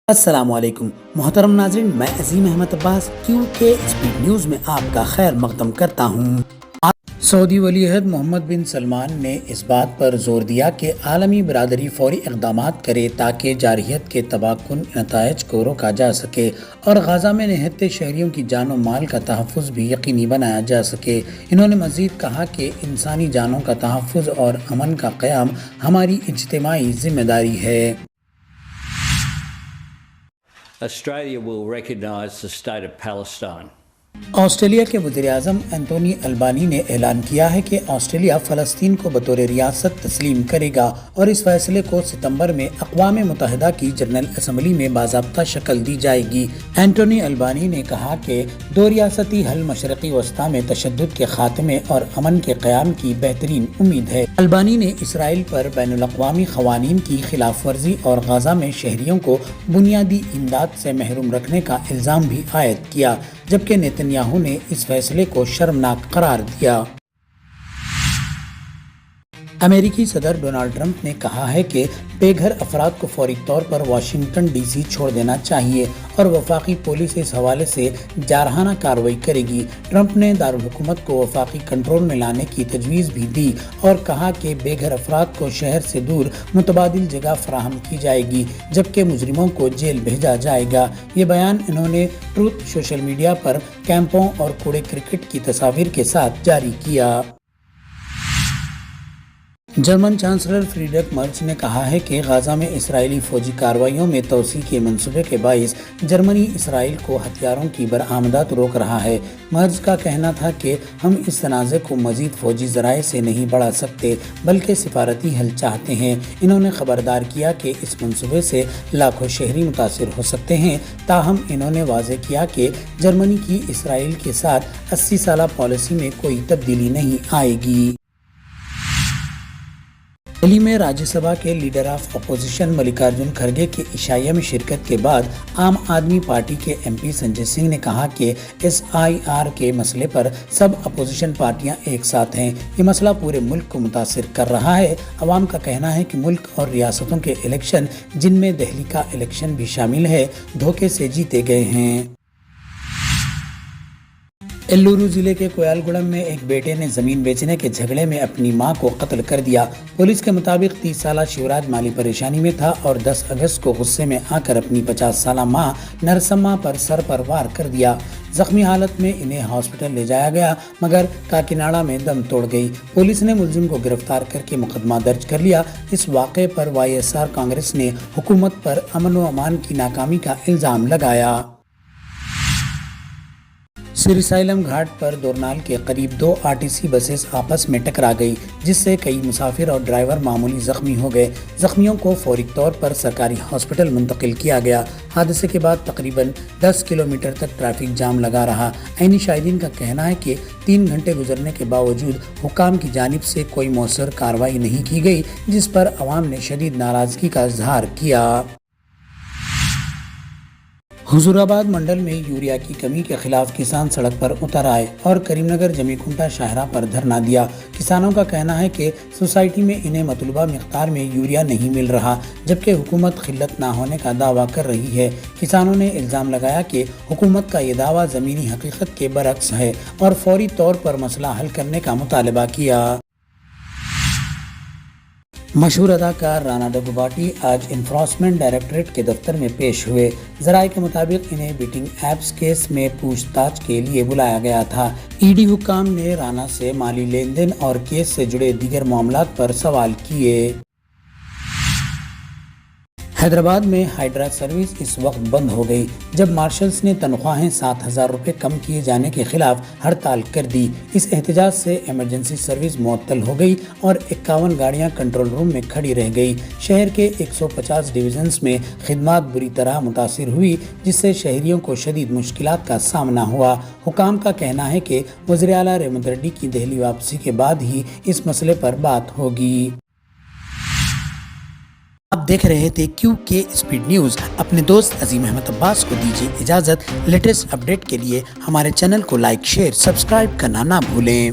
السلام علیکم محترم ناظرین، میں عظیم احمد عباس QK اسپیڈ نیوز میں آپ کا خیر مقدم کرتا ہوں۔ سعودی ولی عہد محمد بن سلمان نے اس بات پر زور دیا کہ عالمی برادری فوری اقدامات کرے تاکہ جارحیت کے تباہ کن نتائج کو روکا جا سکے اور غزہ میں نہتے شہریوں کی جان و مال کا تحفظ بھی یقینی بنایا جا سکے۔ انہوں نے مزید کہا کہ انسانی جانوں کا تحفظ اور امن کا قیام ہماری اجتماعی ذمہ داری ہے۔ Australia will recognise the state of Palestine. Australia کے وزیر اعظم اینتونی البانی نے اعلان کیا ہے کہ آسٹریلیا فلسطین کو بطور ریاست تسلیم کرے گا اور اس فیصلے کو ستمبر میں اقوام متحدہ کی جنرل اسمبلی میں باضابطہ شکل دی جائے گی۔ اینٹونی البانی نے کہا کہ دو ریاستی حل مشرقی وسطی میں تشدد کے خاتمے اور امن کے قیام کی بہترین امید ہے۔ البانی نے اسرائیل پر بین الاقوامی قوانین کی خلاف ورزی اور غزہ میں شہریوں کو بنیادی امداد سے محروم رکھنے کا الزام بھی عائد کیا، جبکہ نیتنیاہو نے اس فیصلے کو شرمناک قرار دیا۔ امریکی صدر ڈونلڈ ٹرمپ نے کہا ہے کہ بے گھر افراد کو فوری طور پر واشنگٹن ڈی سی چھوڑ دینا چاہیے اور وفاقی پولیس اس حوالے سے جارحانہ کارروائی کرے گی۔ ٹرمپ نے دارالحکومت کو وفاقی کنٹرول میں لانے کی تجویز بھی دی اور کہا کہ بے گھر افراد کو شہر سے دور متبادل جگہ فراہم کی جائے گی، جبکہ مجرموں کو جیل بھیجا جائے گا۔ یہ بیان انہوں نے ٹروتھ سوشل میڈیا پر کیمپوں اور کوڑے کرکٹ کی تصاویر کے ساتھ جاری کیا۔ جرمن چانسلر فریڈرک مرز نے کہا ہے کہ غزہ میں اسرائیلی فوجی کارروائیوں میں توسیع کے منصوبے کے باعث جرمنی اسرائیل کو ہتھیاروں کی برآمدات روک رہا ہے۔ مرز کا کہنا تھا کہ ہم اس تنازع کو مزید فوجی ذرائع سے نہیں بڑھا سکتے بلکہ سفارتی حل چاہتے ہیں۔ انہوں نے خبردار کیا کہ اس منصوبے سے لاکھوں شہری متاثر ہو سکتے ہیں، تاہم انہوں نے واضح کیا کہ جرمنی کی اسرائیل کے ساتھ 80 سالہ پالیسی میں کوئی تبدیلی نہیں آئے گی۔ دہلی میں راجیہ سبھا کے لیڈر آف اپوزیشن ملکارجن کھڑگے کے عشائیہ میں شرکت کے بعد عام آدمی پارٹی کے MP سنجے سنگھ نے کہا کہ SIR کے مسئلے پر سب اپوزیشن پارٹیاں ایک ساتھ ہیں۔ یہ مسئلہ پورے ملک کو متاثر کر رہا ہے۔ عوام کا کہنا ہے کہ ملک اور ریاستوں کے الیکشن، جن میں دہلی کا الیکشن بھی شامل ہے، دھوکے سے جیتے گئے ہیں۔ ایلورو ضلع کے کویال گڑم میں ایک بیٹے نے زمین بیچنے کے جھگڑے میں اپنی ماں کو قتل کر دیا۔ پولیس کے مطابق 30 سالہ شیوراج مالی پریشانی میں تھا اور 10 اگست کو غصے میں آ کر اپنی 50 سالہ ماں نرسما پر سر پر وار کر دیا۔ زخمی حالت میں انہیں ہاسپٹل لے جایا گیا مگر کاکیناڈا میں دم توڑ گئی۔ پولیس نے ملزم کو گرفتار کر کے مقدمہ درج کر لیا۔ اس واقعے پر YSR کانگریس نے حکومت پر امن و امان کی ناکامی کا الزام لگایا۔ سری سائلم گھاٹ پر دورنال کے قریب 2 RTC بسیں آپس میں ٹکرا گئی، جس سے کئی مسافر اور ڈرائیور معمولی زخمی ہو گئے۔ زخمیوں کو فوری طور پر سرکاری ہاسپٹل منتقل کیا گیا۔ حادثے کے بعد تقریباً 10 کلومیٹر تک ٹریفک جام لگا رہا۔ عینی شاہدین کا کہنا ہے کہ 3 گھنٹے گزرنے کے باوجود حکام کی جانب سے کوئی مؤثر کارروائی نہیں کی گئی، جس پر عوام نے شدید ناراضگی کا اظہار کیا۔ حضور آباد منڈل میں یوریا کی کمی کے خلاف کسان سڑک پر اتر آئے اور کریم نگر جمی کھنٹا شاہراہ پر دھرنا دیا۔ کسانوں کا کہنا ہے کہ سوسائٹی میں انہیں مطلوبہ مقدار میں یوریا نہیں مل رہا، جبکہ حکومت قلت نہ ہونے کا دعویٰ کر رہی ہے۔ کسانوں نے الزام لگایا کہ حکومت کا یہ دعویٰ زمینی حقیقت کے برعکس ہے اور فوری طور پر مسئلہ حل کرنے کا مطالبہ کیا۔ مشہور اداکار رانا ڈگوباٹی آج انفورسمنٹ ڈائریکٹوریٹ کے دفتر میں پیش ہوئے۔ ذرائع کے مطابق انہیں بیٹنگ ایپس کیس میں پوچھ تاچھ کے لیے بلایا گیا تھا۔ ED حکام نے رانا سے مالی لین دین اور کیس سے جڑے دیگر معاملات پر سوال کیے۔ حیدرآباد میں ہائیڈرا سروس اس وقت بند ہو گئی جب مارشلز نے تنخواہیں 7,000 روپے کم کیے جانے کے خلاف ہڑتال کر دی۔ اس احتجاج سے ایمرجنسی سروس معطل ہو گئی اور 51 گاڑیاں کنٹرول روم میں کھڑی رہ گئی۔ شہر کے 150 ڈویژنز میں خدمات بری طرح متاثر ہوئی، جس سے شہریوں کو شدید مشکلات کا سامنا ہوا۔ حکام کا کہنا ہے کہ وزیر اعلیٰ ریونت ریڈی کی دہلی واپسی کے بعد ہی اس مسئلے پر بات ہوگی۔ آپ دیکھ رہے تھے QK اسپیڈ نیوز۔ اپنے دوست عظیم احمد عباس کو دیجیے اجازت۔ لیٹسٹ اپڈیٹ کے لیے ہمارے چینل کو لائک، شیئر، سبسکرائب کرنا نہ بھولیں۔